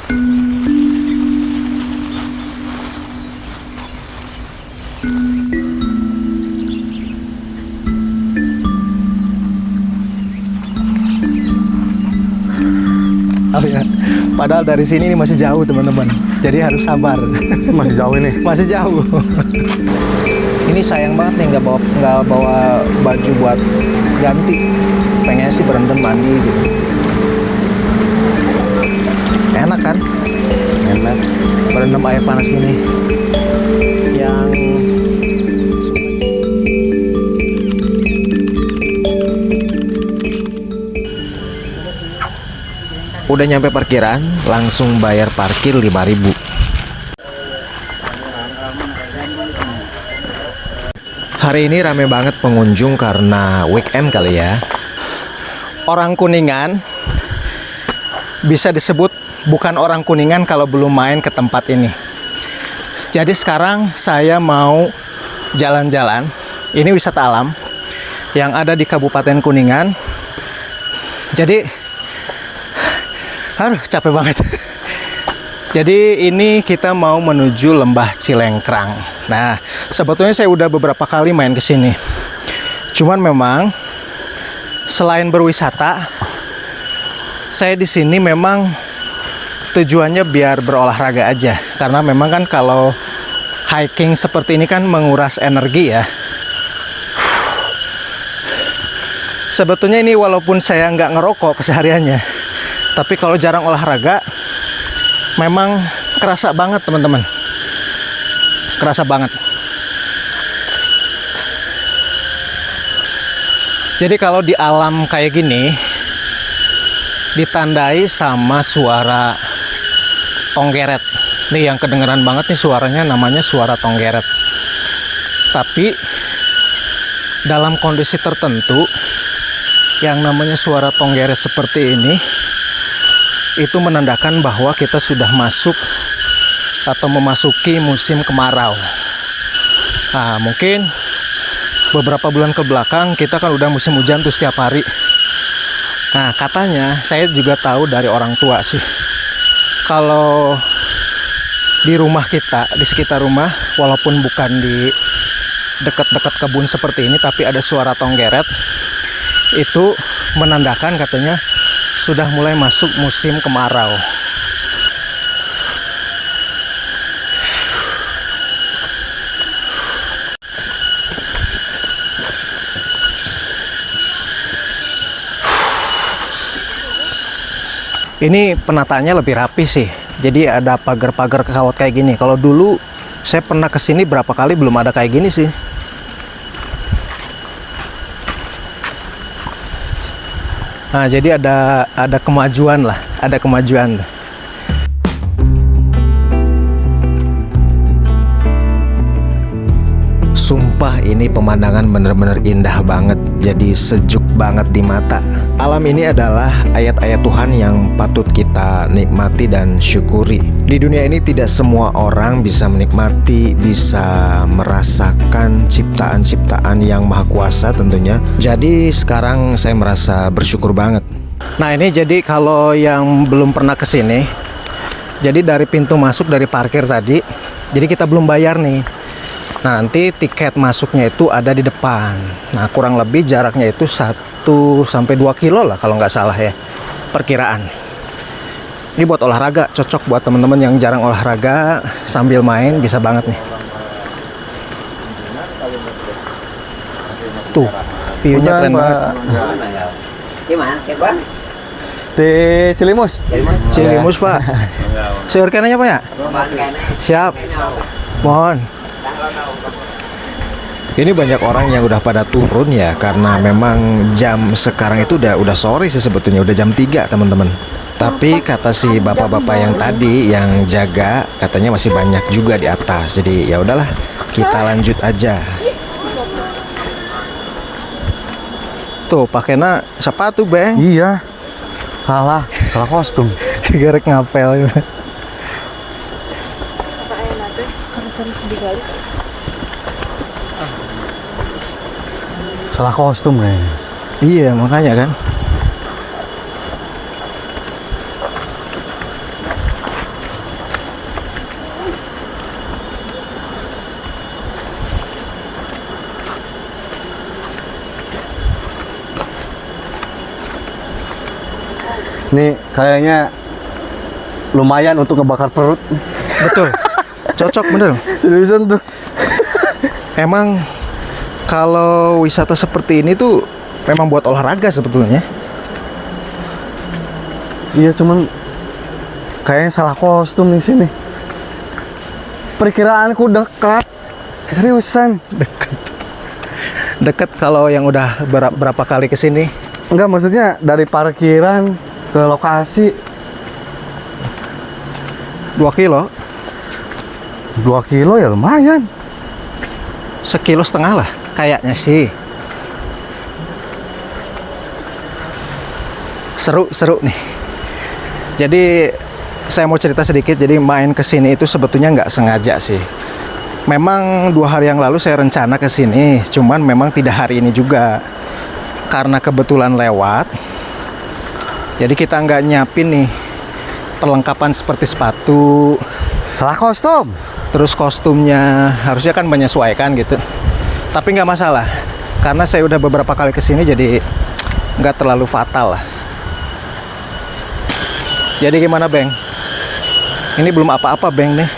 Oh ya, padahal dari sini ini masih jauh teman-teman. Jadi harus sabar. Masih jauh ini. Masih jauh. Ini sayang banget nih nggak bawa baju buat ganti. Pengen sih berendam mandi gitu. Enak kan? Enak. Berendam air panas gini. Yang udah nyampe parkiran, langsung bayar parkir 5.000. Hari ini rame banget pengunjung karena weekend kali ya. Orang Kuningan bisa disebut bukan orang Kuningan kalau belum main ke tempat ini. Jadi sekarang saya mau jalan-jalan. Ini wisata alam yang ada di Kabupaten Kuningan. Jadi aduh, capek banget. Jadi ini kita mau menuju Lembah Cilengkrang. Nah, sebetulnya saya udah beberapa kali main ke sini. Cuman memang selain berwisata, saya di sini memang tujuannya biar berolahraga aja. Karena memang kan kalau hiking seperti ini kan menguras energi ya. Sebetulnya ini walaupun saya nggak ngerokok kesehariannya, tapi kalau jarang olahraga, memang kerasa banget teman-teman. Kerasa banget. Jadi kalau di alam kayak gini, ditandai sama suara tonggeret. Nih yang kedengeran banget nih suaranya, namanya suara tonggeret. Tapi dalam kondisi tertentu, yang namanya suara tonggeret seperti ini, itu menandakan bahwa kita sudah masuk atau memasuki musim kemarau. Nah, mungkin beberapa bulan ke belakang kita kan udah musim hujan tuh setiap hari. Nah, katanya saya juga tahu dari orang tua sih, kalau di rumah kita, di sekitar rumah, walaupun bukan di dekat-dekat kebun seperti ini, tapi ada suara tonggeret, itu menandakan katanya sudah mulai masuk musim kemarau. Ini penataannya lebih rapi sih. Jadi ada pagar-pagar kawat kayak gini. Kalau dulu saya pernah kesini berapa kali belum ada kayak gini sih. Nah, jadi ada kemajuan lah, ada kemajuan. Sumpah ini pemandangan bener-bener indah banget, jadi sejuk banget di mata. Alam ini adalah ayat-ayat Tuhan yang patut kita nikmati dan syukuri. Di dunia ini tidak semua orang bisa menikmati, bisa merasakan ciptaan-ciptaan yang maha kuasa tentunya. Jadi sekarang saya merasa bersyukur banget. Nah ini jadi kalau yang belum pernah kesini, jadi dari pintu masuk dari parkir tadi, jadi kita belum bayar nih. Nah nanti tiket masuknya itu ada di depan. Nah kurang lebih jaraknya itu 1-2 kilo lah kalau nggak salah ya, perkiraan. Ini buat olahraga, cocok buat teman-teman yang jarang olahraga, sambil main bisa banget nih. Tuh, view-nya keren banget. Gimana sih Bang? Di Cilimus. Cilimus Pak. Sayur kanannya Pak ya? Siap. Mohon. Ini banyak orang yang udah pada turun ya, karena memang jam sekarang itu udah sore sih sebetulnya, udah jam 3 teman-teman. Tapi kata si bapak-bapak yang tadi yang jaga, katanya masih banyak juga di atas. Jadi ya udahlah, kita lanjut aja. Tuh pakainya sepatu Bang. Iya. Salah kostum. Garek ngapel. Salah kostum nih. Iya makanya kan. Nih kayaknya lumayan untuk ngebakar perut. Betul. Cocok bener. Seriusan tuh. Emang kalau wisata seperti ini tuh memang buat olahraga sebetulnya. Iya cuman kayaknya salah kostum di sini. Perkiraanku dekat. Seriusan. Deket kalau yang udah berapa kali kesini. Enggak, maksudnya dari parkiran ke lokasi 2 kilo, 2 kilo ya lumayan. 1,5 kilo lah kayaknya sih. Seru nih. Jadi saya mau cerita sedikit. Jadi main kesini itu sebetulnya nggak sengaja sih. Memang 2 hari yang lalu saya rencana ke sini, cuman memang tidak hari ini juga. Karena kebetulan lewat. Jadi kita nggak nyiapin nih perlengkapan seperti sepatu. Salah kostum. Terus kostumnya harusnya kan menyesuaikan gitu. Tapi nggak masalah. Karena saya udah beberapa kali ke sini jadi nggak terlalu fatal lah. Jadi gimana, Beng? Ini belum apa-apa, Beng nih.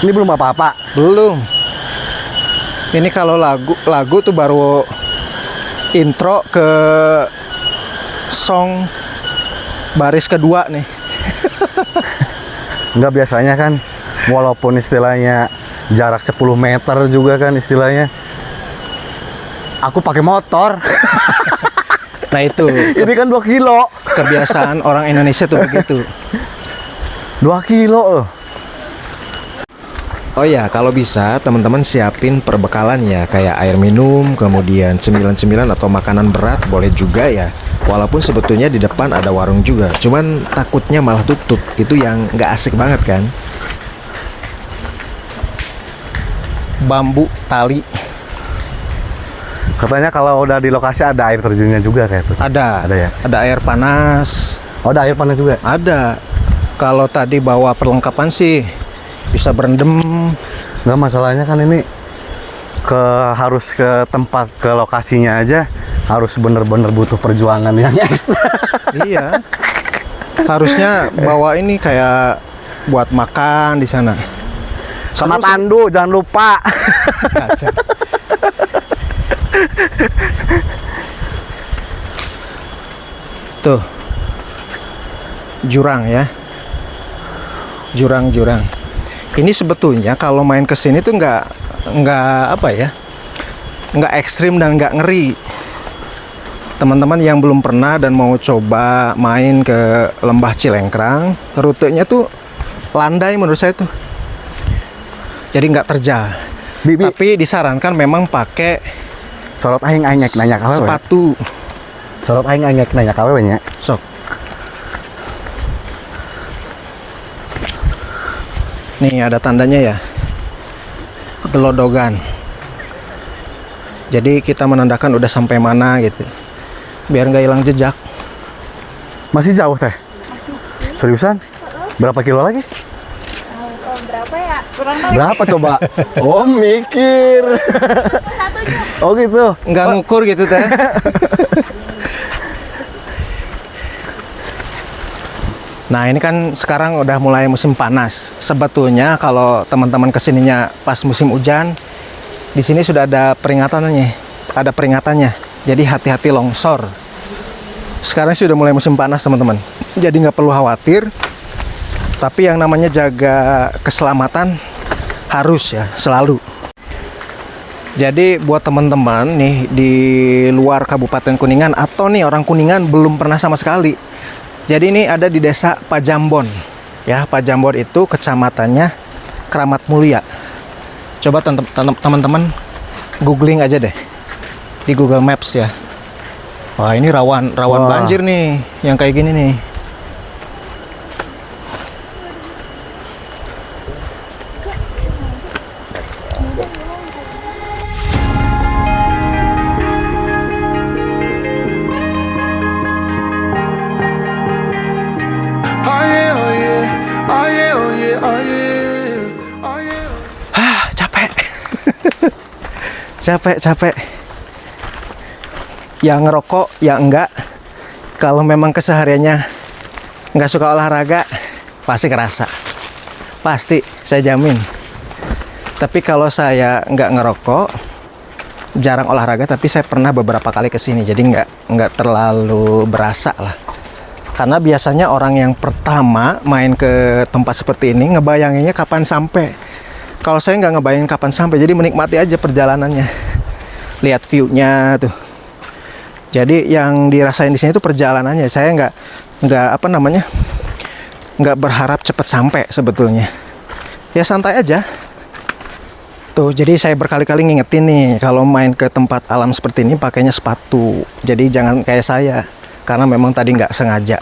Ini belum apa-apa. Belum. Ini kalau lagu tuh baru intro ke song baris kedua nih. Enggak, biasanya kan walaupun istilahnya jarak 10 meter juga kan istilahnya. Aku pakai motor. Nah itu Ini kan 2 kilo. kebiasaan orang Indonesia tuh begitu. 2 kilo loh. Oh ya, kalau bisa teman-teman siapin perbekalan ya, kayak air minum, kemudian cemilan-cemilan atau makanan berat boleh juga ya. Walaupun sebetulnya di depan ada warung juga, cuman takutnya malah tutup. Itu yang nggak asik banget kan. Bambu, tali, Katanya kalau udah di lokasi ada air terjunnya juga kayak itu. ada ya. Ada air panas, Oh, ada air panas juga. ada. Kalau tadi bawa perlengkapan sih bisa berendam. Nggak, masalahnya kan ini harus ke tempat, ke lokasinya aja harus bener-bener butuh perjuangan yang ekstra. Iya. Harusnya bawa ini kayak buat makan di sana. Sama Seru sih. tandu jangan lupa. Kacau. Tuh. Jurang ya. Jurang-jurang. Ini sebetulnya kalau main ke sini tuh nggak apa ya? Nggak ekstrim dan nggak ngeri. Teman-teman yang belum pernah dan mau coba main ke Lembah Cilengkrang, rutenya tuh landai menurut saya tuh. Jadi nggak terjal. Bibi, Tapi disarankan memang pakai sorot aing anyek nanya kawe. sepatu. Sorot aing anyek nanya kawe nya. Sok. Nih ada tandanya ya. Gelodogan. Jadi kita menandakan udah sampai mana gitu. Biar nggak hilang jejak. Masih jauh teh. Seriusan? Berapa kilo lagi? Berapa ya? Kurang tahu. Berapa coba? Oh, mikir. Oh gitu. Nggak ngukur gitu teh. Nah ini kan sekarang udah mulai musim panas. Sebetulnya kalau teman-teman kesininya pas musim hujan, di sini sudah ada peringatannya, Jadi hati-hati longsor. Sekarang sih udah mulai musim panas teman-teman. Jadi nggak perlu khawatir. Tapi yang namanya jaga keselamatan harus ya selalu. Jadi buat teman-teman nih di luar Kabupaten Kuningan atau nih orang Kuningan belum pernah sama sekali. Jadi ini ada di desa Pajambon. Ya, Pajambon itu kecamatannya Kramat Mulia. Coba teman-teman googling aja deh di Google Maps ya. Wah, ini rawan Wah. banjir nih yang kayak gini nih. Capek. Capek. Yang ngerokok, yang enggak. Kalau memang kesehariannya nggak suka olahraga, pasti kerasa. Pasti, saya jamin. Tapi kalau saya nggak ngerokok, jarang olahraga, tapi saya pernah beberapa kali kesini, jadi nggak terlalu berasa lah. Karena biasanya orang yang pertama main ke tempat seperti ini ngebayanginnya kapan sampai. Kalau saya nggak ngebayangin kapan sampai, jadi menikmati aja perjalanannya, lihat view-nya tuh. Jadi yang dirasain di sini tuh perjalanannya. Saya nggak berharap cepat sampai sebetulnya. Ya santai aja. Tuh, jadi saya berkali-kali ngingetin nih, kalau main ke tempat alam seperti ini pakainya sepatu. Jadi jangan kayak saya, karena memang tadi nggak sengaja.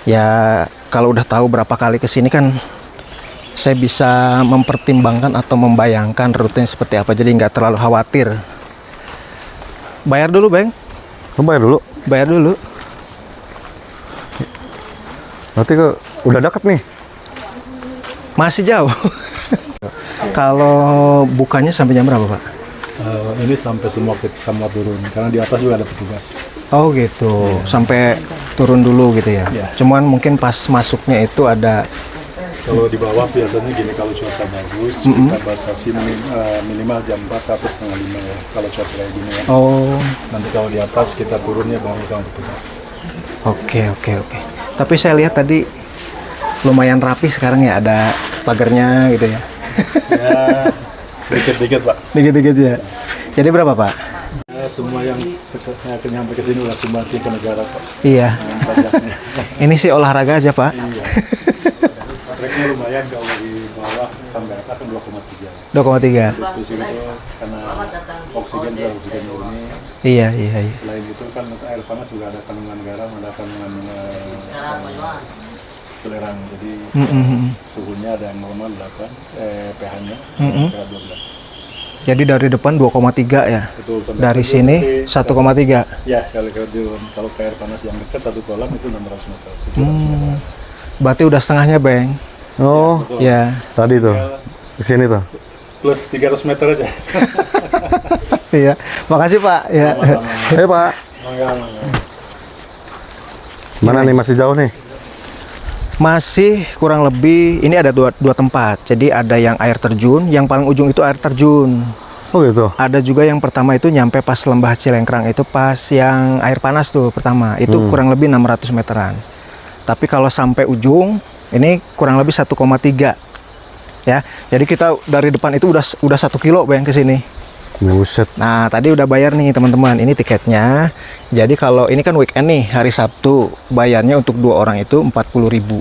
Ya kalau udah tahu berapa kali kesini kan, saya bisa mempertimbangkan atau membayangkan rutenya seperti apa. Jadi nggak terlalu khawatir. Bayar dulu, Bang. Lu bayar dulu. Bayar dulu. Berarti udah deket nih. Masih jauh. Kalau bukanya sampai jam berapa, Pak? Ini sampai semua turun, karena di atas juga ada petugas. Oh gitu, sampai turun dulu gitu ya. Iya. Cuman mungkin pas masuknya itu ada. Kalau di bawah biasanya gini, kalau cuaca bagus, kita batasi minimal jam 4 atau setengah 5 ya, kalau cuaca kayak gini ya. Oh, Nanti kalau di atas kita turunnya baru sama petugas. oke. Tapi saya lihat tadi lumayan rapi sekarang ya, ada pagarnya gitu ya. Ya, dikit-dikit Pak. Dikit-dikit ya. Jadi berapa, Pak? Ya, semua yang nyampe ke sini udah sumbangsi ke negara Pak. Iya. Pajaknya. Ini sih olahraga aja, Pak. Iya. Treknya lumayan, kalau di bawah sampai atas kan 2,3. 2,3. Di sini tuh karena oksigen murni. Iya. Selain itu kan air panas juga ada kandungan garam, ada kandungan toleran. Jadi suhunya ada yang normal 8, pH-nya kira 12. Jadi dari depan 2,3 ya. Betul, sampai Dari tujuh sini nanti 1,3. Ya, kalau ke air panas yang dekat satu kolam itu 600 meter. 700 meter. Berarti udah setengahnya, Bang. Oh, Betul. Ya. tadi tuh. Ke sini tuh. Plus 300 meter aja. Iya. Makasih, Pak. Ya. Eh, Pak. Mangga. Mana nih, masih jauh nih? Masih kurang lebih, ini ada dua tempat. Jadi ada yang air terjun, yang paling ujung itu air terjun. Oh gitu. Ada juga yang pertama itu nyampe pas Lembah Cilengkrang, itu pas yang air panas tuh pertama. Itu kurang lebih 600 meteran. Tapi kalau sampai ujung, ini kurang lebih 1,3. Ya. Jadi kita dari depan itu udah 1 kilo Bang ke sini. Buset. Nah, tadi udah bayar nih teman-teman. Ini tiketnya. Jadi kalau ini kan weekend nih, hari Sabtu, bayarnya untuk 2 orang itu 40.000.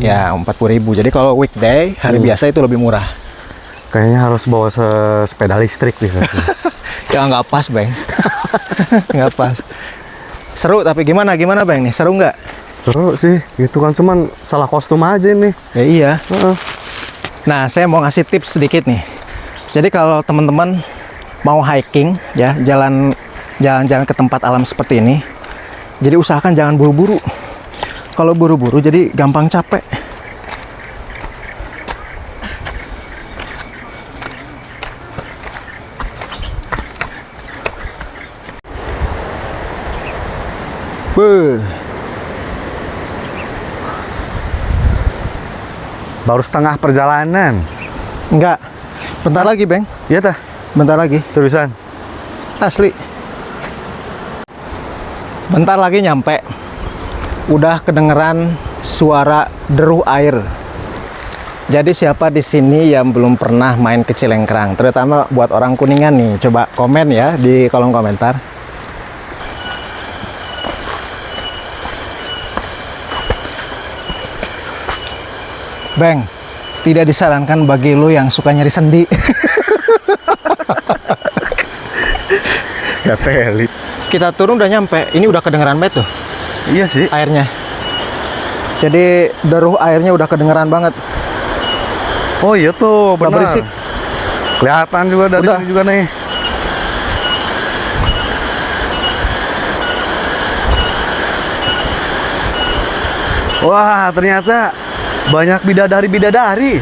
Ya, 40.000. Jadi kalau weekday, hari biasa itu lebih murah. Kayaknya harus bawa sepeda listrik nih. Ya nggak pas, Bang. Nggak pas. Seru tapi gimana Bang nih? Seru nggak? Seru sih. Itu kan cuman salah kostum aja nih. Ya iya. Nah, saya mau ngasih tips sedikit nih. Jadi kalau teman-teman mau hiking ya, jalan-jalan ke tempat alam seperti ini, jadi usahakan jangan buru-buru. Kalau buru-buru jadi gampang capek. Baru setengah perjalanan. Enggak. Bentar lagi, Bang. Iya tah? Bentar lagi. Seriusan? Asli. Bentar lagi nyampe. Udah kedengeran suara deruh air. Jadi siapa di sini yang belum pernah main ke Cilengkrang, terutama buat orang Kuningan nih, coba komen ya di kolom komentar. Bang, tidak disarankan bagi lo yang suka nyari sendi. Ya teli. Kita turun udah nyampe, ini udah kedengeran banget tuh Iya sih. airnya. Jadi deruh airnya udah kedengeran banget. Oh iya tuh, Udah benar. berisik. Kelihatan juga dari Udah. sini juga nih. Wah, ternyata banyak bidadari-bidadari.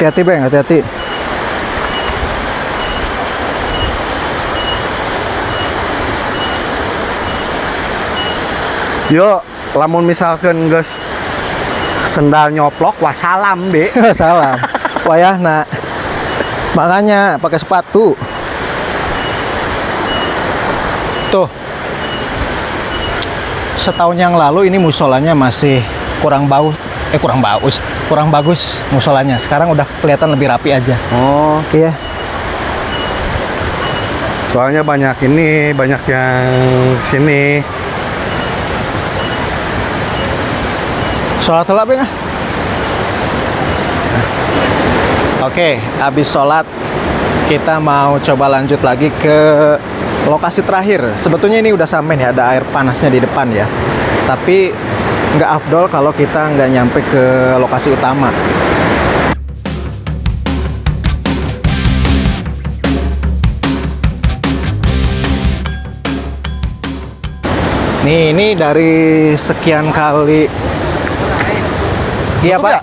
Hati-hati Bang, hati-hati. Yo, lamun misalkan geus sendal nyoplok, wassalam be. Salam. Wayah nak. Makanya pakai sepatu. Tuh. Setahun yang lalu ini musolanya masih kurang bagus musolanya. Sekarang udah kelihatan lebih rapi aja. Oh, Iya. soalnya banyak yang sini. Sholat telat Bang. Oke, habis sholat kita mau coba lanjut lagi ke lokasi terakhir. Sebetulnya ini udah sampai nih, ada air panasnya di depan ya. Tapi nggak afdol kalau kita nggak nyampe ke lokasi utama. Nih, ini dari sekian kali. Iya Pak.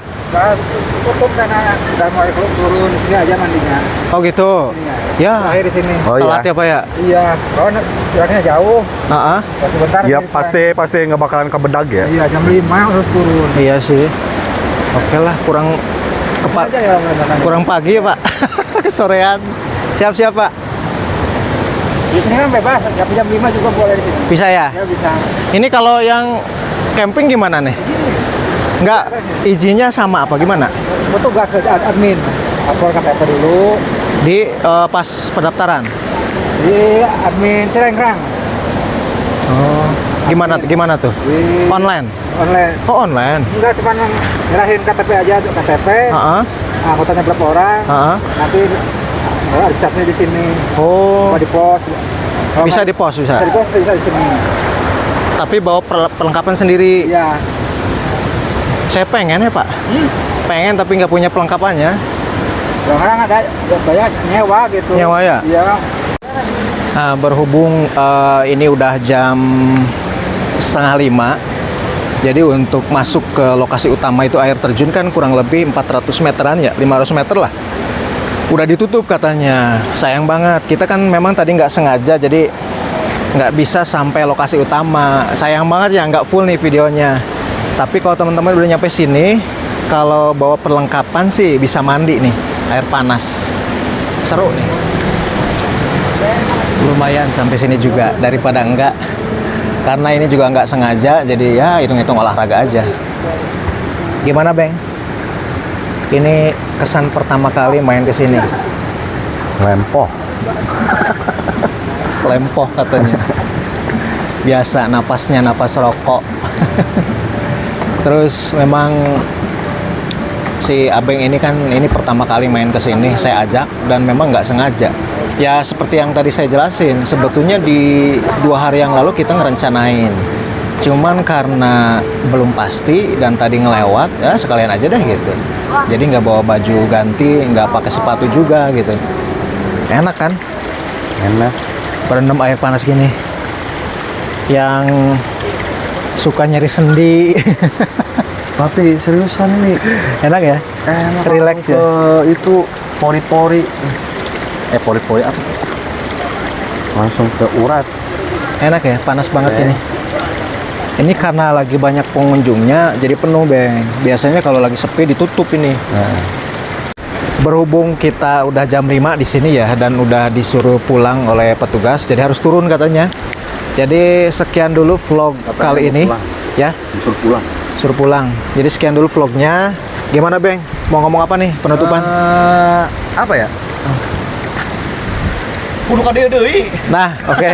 Tutup karena udah mau turun di sini aja mandinya. Oh gitu. Ya. Air di sini. Oh Telat iya. ya Pak ya. Iya, soalnya jaraknya jauh. Heeh. Ya sebentar. Iya, kita- pasti nggak bakalan kebedag ya. Iya, jam 5 harus turun. Iya sih. Oke lah, kurang Aja ya, Bang. kurang pagi ya Pak. Kesorean. Siap-siap Pak. Di sini kan bebas, tapi jam 5 juga boleh di sini. Bisa ya? Ya bisa. Ini kalau yang camping gimana nih? Enggak, izinnya sama apa gimana? Petugas admin. Lapor KTP dulu Di pas pendaftaran. di admin Cirengrang. Oh, gimana tuh? Di Online. online. Oh, online. Enggak cuma nyerahin KTP aja, KTP. Heeh. Anggotanya berapa orang? Heeh. Nanti charge-nya di sini. Oh, Di pos. Kalau bisa nggak- di pos bisa. Bisa di pos, bisa di sini. Tapi bawa perlengkapan sendiri. Iya. Saya pengen ya Pak. Pengen tapi nggak punya perlengkapannya. Orang ada banyak nyewa gitu. Nyewa ya? Iya. Nah, berhubung ini udah jam 4:30, jadi untuk masuk ke lokasi utama itu air terjun kan kurang lebih 400 meteran ya, 500 meter lah. Udah ditutup katanya. Sayang banget. Kita kan memang tadi nggak sengaja, jadi nggak bisa sampai lokasi utama. Sayang banget ya, nggak full nih videonya. Tapi kalau teman-teman udah nyampe sini, kalau bawa perlengkapan sih bisa mandi nih, air panas. Seru nih. Lumayan sampai sini juga daripada enggak. Karena ini juga nggak sengaja, jadi ya hitung-hitung olahraga aja. Gimana, Bang? Ini kesan pertama kali main ke sini. Lempoh. Lempoh katanya. Biasa napasnya napas rokok. Terus memang si Abeng ini kan ini pertama kali main ke sini, saya ajak dan memang nggak sengaja. Ya seperti yang tadi saya jelasin, sebetulnya di 2 hari yang lalu kita ngerencanain. Cuman karena belum pasti dan tadi ngelewat, ya sekalian aja deh gitu. Jadi nggak bawa baju ganti, nggak pakai sepatu juga gitu. Enak kan? Enak. Berendam air panas gini. Yang suka nyeri sendi. Tapi seriusan nih, Enak ya? enak. Relax langsung ke itu pori-pori. Pori-pori apa? Langsung ke urat. Enak ya, panas banget Oke. ini. Ini karena lagi banyak pengunjungnya, jadi penuh, Bang. Biasanya kalau lagi sepi ditutup ini. Nah, Berhubung kita udah jam 5 di sini ya, dan udah disuruh pulang oleh petugas, jadi harus turun katanya. Jadi sekian dulu vlog kali mau ini, pulang. ya, disuruh pulang. suruh pulang. Jadi sekian dulu vlognya. Gimana, Bang? Mau ngomong apa nih penutupan? Apa ya? Nah, oke.